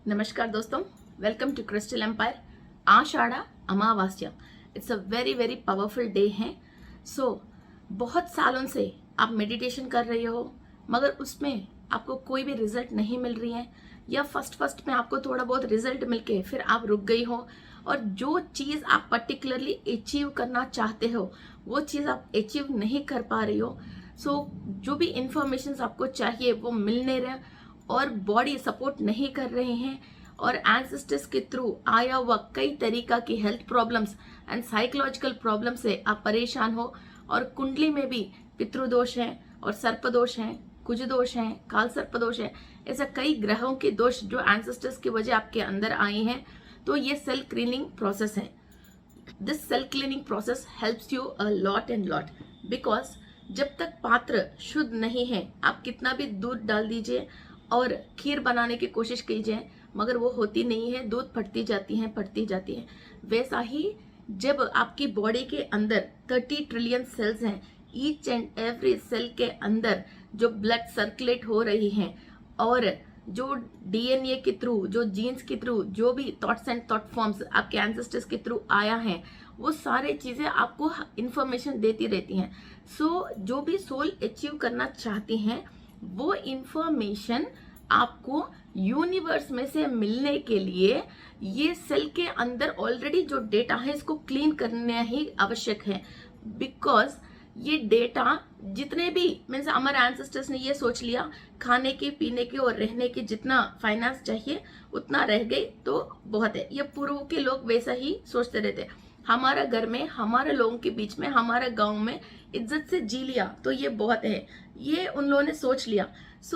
नमस्कार दोस्तों, welcome to crystal empire. आषाढ़ा अमावास्या, it's a very very powerful day है। बहुत सालों से आप मेडिटेशन कर रहे हो मगर उसमें आपको कोई भी रिजल्ट नहीं मिल रही है, या फर्स्ट में आपको थोड़ा बहुत रिजल्ट मिलके फिर आप रुक गई हो, और जो चीज़ आप पर्टिकुलरली अचीव करना चाहते हो वो चीज़ आप अचीव नहीं कर पा रही हो। जो भी इंफॉर्मेशन आपको चाहिए वो मिल नहीं रहा, और बॉडी सपोर्ट नहीं कर रहे हैं, और एंसेस्टर्स के थ्रू आया हुआ कई तरीका की health problems and psychological problem से आप परेशान हो, और कुंडली में भी पितृदोष है और सर्पदोष है, कुज दोष है, काल सर्पदोष है, ऐसा कई ग्रहों के दोष जो एंसेस्टर्स की वजह आपके अंदर आए हैं। तो ये सेल क्लीनिंग प्रोसेस है। This cell cleaning process helps you a lot and lot, because जब तक पात्र शुद्ध नहीं है आप कितना भी दूध डाल दीजिए और खीर बनाने की कोशिश कीजिए मगर वो होती नहीं है, दूध फटती जाती है। वैसा ही जब आपकी बॉडी के अंदर 30 ट्रिलियन सेल्स हैं, ईच एंड एवरी सेल के अंदर जो ब्लड सर्कुलेट हो रही है, और जो डीएनए के थ्रू, जो जीन्स के थ्रू, जो भी थॉट्स एंड थॉट फॉर्म्स आपके एंसेस्टर्स के थ्रू आया है, वो सारे चीज़ें आपको इंफॉर्मेशन देती रहती हैं। जो भी सोल अचीव करना चाहती हैं वो इंफॉर्मेशन आपको यूनिवर्स में से मिलने के लिए ये सेल के अंदर ऑलरेडी जो डेटा है इसको क्लीन करना ही आवश्यक है। बिकॉज ये डेटा जितने भी मीन्स हमारे एंसेस्टर्स ने ये सोच लिया खाने के, पीने के और रहने के जितना फाइनेंस चाहिए उतना रह गई तो बहुत है। ये पूर्व के लोग वैसा ही सोचते रहते, हमारा घर में, हमारे लोगों के बीच में, हमारा गांव में इज्जत से जी लिया तो ये बहुत है, ये उन लोगों ने सोच लिया।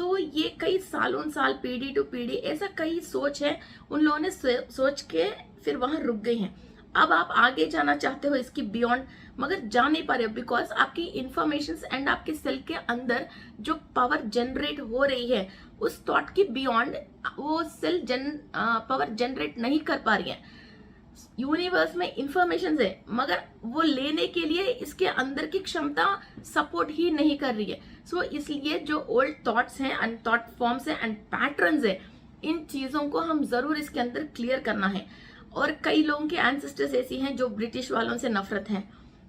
ये कई सालों साल, पीढ़ी टू पीढ़ी ऐसा कई सोच है, उन लोगों ने सोच के फिर वहां रुक गई हैं। अब आप आगे जाना चाहते हो इसकी बियॉन्ड, मगर जा नहीं पा रहे हो, बिकॉज आपकी इंफॉर्मेशन एंड आपके सेल के अंदर जो पावर जनरेट हो रही है उस थॉट की बियॉन्ड वो सेल पावर जनरेट नहीं कर पा रही है। यूनिवर्स में इंफॉर्मेशन है मगर वो लेने के लिए इसके अंदर की क्षमता सपोर्ट ही नहीं कर रही है। इसलिए जो ओल्ड थॉट्स हैं एंड थॉट फॉर्म्स हैं एंड पैटर्न्स है, इन चीजों को हम जरूर इसके अंदर क्लियर करना है। और कई लोगों के एंसेस्टर्स ऐसी हैं जो ब्रिटिश वालों से नफरत है,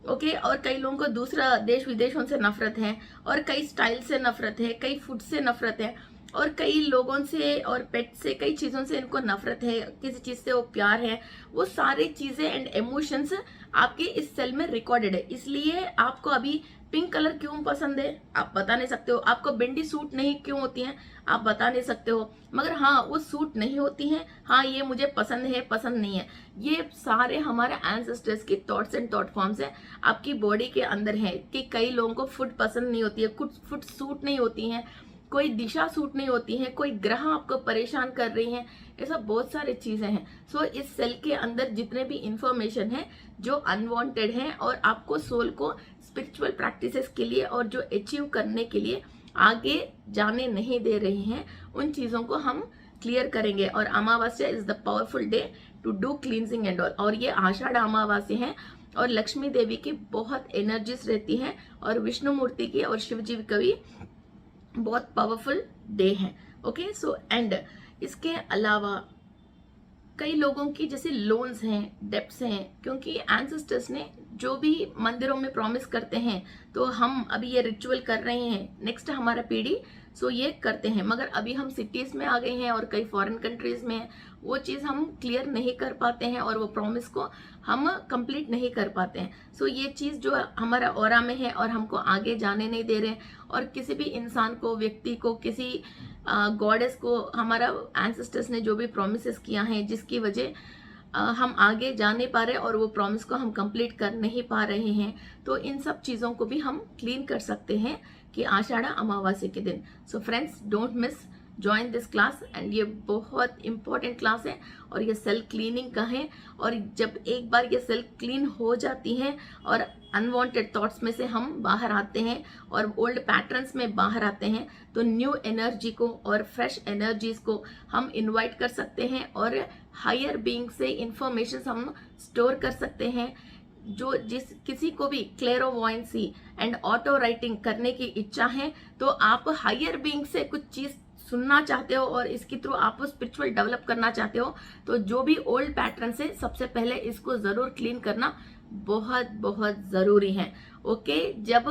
ओके, और कई लोगों को दूसरा देश विदेशों से नफरत है, और कई स्टाइल से नफरत है, कई फूड से नफरत है, और कई लोगों से और पेट से, कई चीज़ों से इनको नफरत है, किसी चीज़ से वो प्यार है। वो सारी चीज़ें एंड इमोशंस आपके इस सेल में रिकॉर्डेड है। इसलिए आपको अभी पिंक कलर क्यों पसंद है आप बता नहीं सकते हो, आपको भिंडी सूट नहीं क्यों होती हैं आप बता नहीं सकते हो, मगर हाँ वो सूट नहीं होती हैं, हाँ ये मुझे पसंद है, पसंद नहीं है। ये सारे हमारे एंसेस्टर्स की थॉट्स एंड थॉट फॉर्म्स है, आपकी बॉडी के अंदर है। कि कई लोगों को फूड पसंद नहीं होती है, कुछ फूड सूट नहीं होती हैं, कोई दिशा सूट नहीं होती है, कोई ग्रह आपको परेशान कर रही हैं, ऐसा बहुत सारी चीजें हैं। इस सेल के अंदर जितने भी इंफॉर्मेशन है जो अनवांटेड है और आपको सोल को स्पिरिचुअल प्रैक्टिसेस के लिए और जो अचीव करने के लिए आगे जाने नहीं दे रही हैं, उन चीजों को हम क्लियर करेंगे। और Amavasya is the powerful day to do cleansing and all. और ये आषाढ़ अमावस्या है, और लक्ष्मी देवी की बहुत एनर्जीज रहती हैं, और विष्णु मूर्ति की और शिव जी का भी बहुत पावरफुल डे है। ओके, एंड इसके अलावा कई लोगों की जैसे लोन्स हैं, डेप्स हैं, क्योंकि एंसेस्टर्स ने जो भी मंदिरों में प्रॉमिस करते हैं, तो हम अभी ये रिचुअल कर रहे हैं, नेक्स्ट हमारा पीढ़ी ये करते हैं, मगर अभी हम सिटीज में आ गए हैं और कई फॉरेन कंट्रीज में वो चीज़ हम क्लियर नहीं कर पाते हैं, और वो प्रॉमिस को हम कंप्लीट नहीं कर पाते हैं। ये चीज़ जो हमारा ऑरा में है और हमको आगे जाने नहीं दे रहे, और किसी भी इंसान को, व्यक्ति को, किसी गॉडेस को हमारा एंसेस्टर्स ने जो भी प्रोमिस किया है जिसकी वजह हम आगे जा नहीं पा रहे और वो प्रॉमिस को हम कंप्लीट कर नहीं पा रहे हैं, तो इन सब चीज़ों को भी हम क्लीन कर सकते हैं कि आषाढ़ अमावस्या के दिन। Friends, don't miss, join this class, and ये बहुत इंपॉर्टेंट क्लास है, और ये सेल क्लीनिंग का है। और जब एक बार ये सेल क्लीन हो जाती है और अनवांटेड थॉट्स में से हम बाहर आते हैं और ओल्ड पैटर्न्स में बाहर आते हैं, तो न्यू एनर्जी को और फ्रेश एनर्जीज को हम इनवाइट कर सकते हैं, और हायर बीइंग से इंफॉर्मेशन हम स्टोर कर सकते हैं। किसी को भी क्लेरोवॉयंसी एंड ऑटो राइटिंग करने की इच्छा है, तो आप हायर बीइंग से कुछ चीज सुनना चाहते हो और इसके थ्रू आप स्पिरिचुअल डेवलप करना चाहते हो, तो जो भी ओल्ड पैटर्न से सबसे पहले इसको जरूर क्लीन करना बहुत बहुत जरूरी है। ओके, जब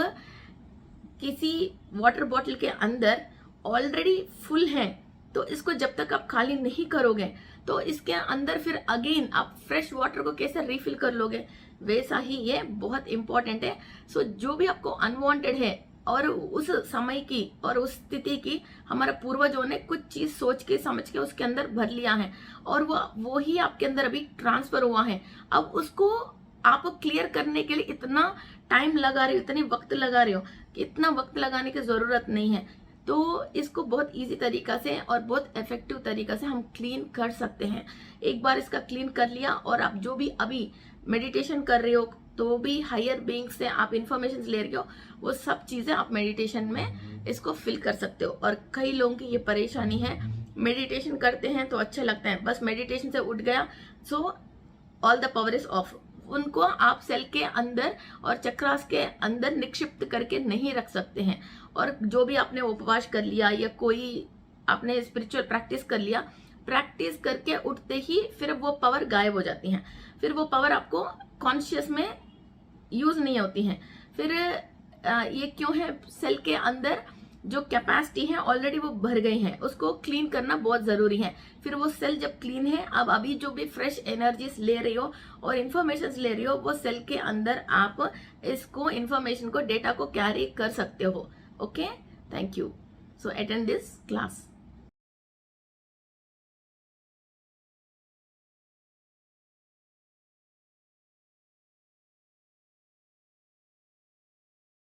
किसी वाटर बॉटल के अंदर ऑलरेडी फुल है तो इसको जब तक आप खाली नहीं करोगे तो इसके अंदर फिर अगेन आप फ्रेश वाटर को कैसे रिफिल कर लोगे, वैसा ही ये बहुत इंपॉर्टेंट है। सो जो भी आपको अनवांटेड है और उस समय की और उस स्थिति की हमारे पूर्वजों ने कुछ चीज सोच के समझ के उसके अंदर भर लिया है और वो ही आपके अंदर अभी ट्रांसफर हुआ है। अब उसको आप क्लियर करने के लिए इतना टाइम लगा रहे हो, इतनी वक्त लगा रहे हो कि इतना वक्त लगाने की जरूरत नहीं है। तो इसको बहुत इजी तरीका से और बहुत इफेक्टिव तरीका से हम क्लीन कर सकते हैं। एक बार इसका क्लीन कर लिया और आप जो भी अभी मेडिटेशन कर रहे हो तो भी हायर बीइंग से आप इंफॉर्मेशन ले रहे हो, वो सब चीजें आप मेडिटेशन में इसको फिल कर सकते हो। और कई लोगों की ये परेशानी है, मेडिटेशन करते हैं तो अच्छा लगता है, बस मेडिटेशन से उठ गया so all the power is of. उनको आप सेल के अंदर और चक्रास के अंदर निक्षिप्त करके नहीं रख सकते हैं। और जो भी आपने उपवास कर लिया या कोई आपने स्पिरिचुअल प्रैक्टिस कर लिया, प्रैक्टिस करके उठते ही फिर वो पावर गायब हो जाती है, फिर वो पावर आपको कॉन्शियस में यूज नहीं होती है। फिर ये क्यों है, सेल के अंदर जो कैपेसिटी है ऑलरेडी वो भर गई है, उसको क्लीन करना बहुत जरूरी है। फिर वो सेल जब क्लीन है, अब अभी जो भी फ्रेश एनर्जीज ले रही हो और इंफॉर्मेशन ले रही हो, वो सेल के अंदर आप इसको इंफॉर्मेशन को, डेटा को कैरी कर सकते हो। Okay, thank you. So attend this class.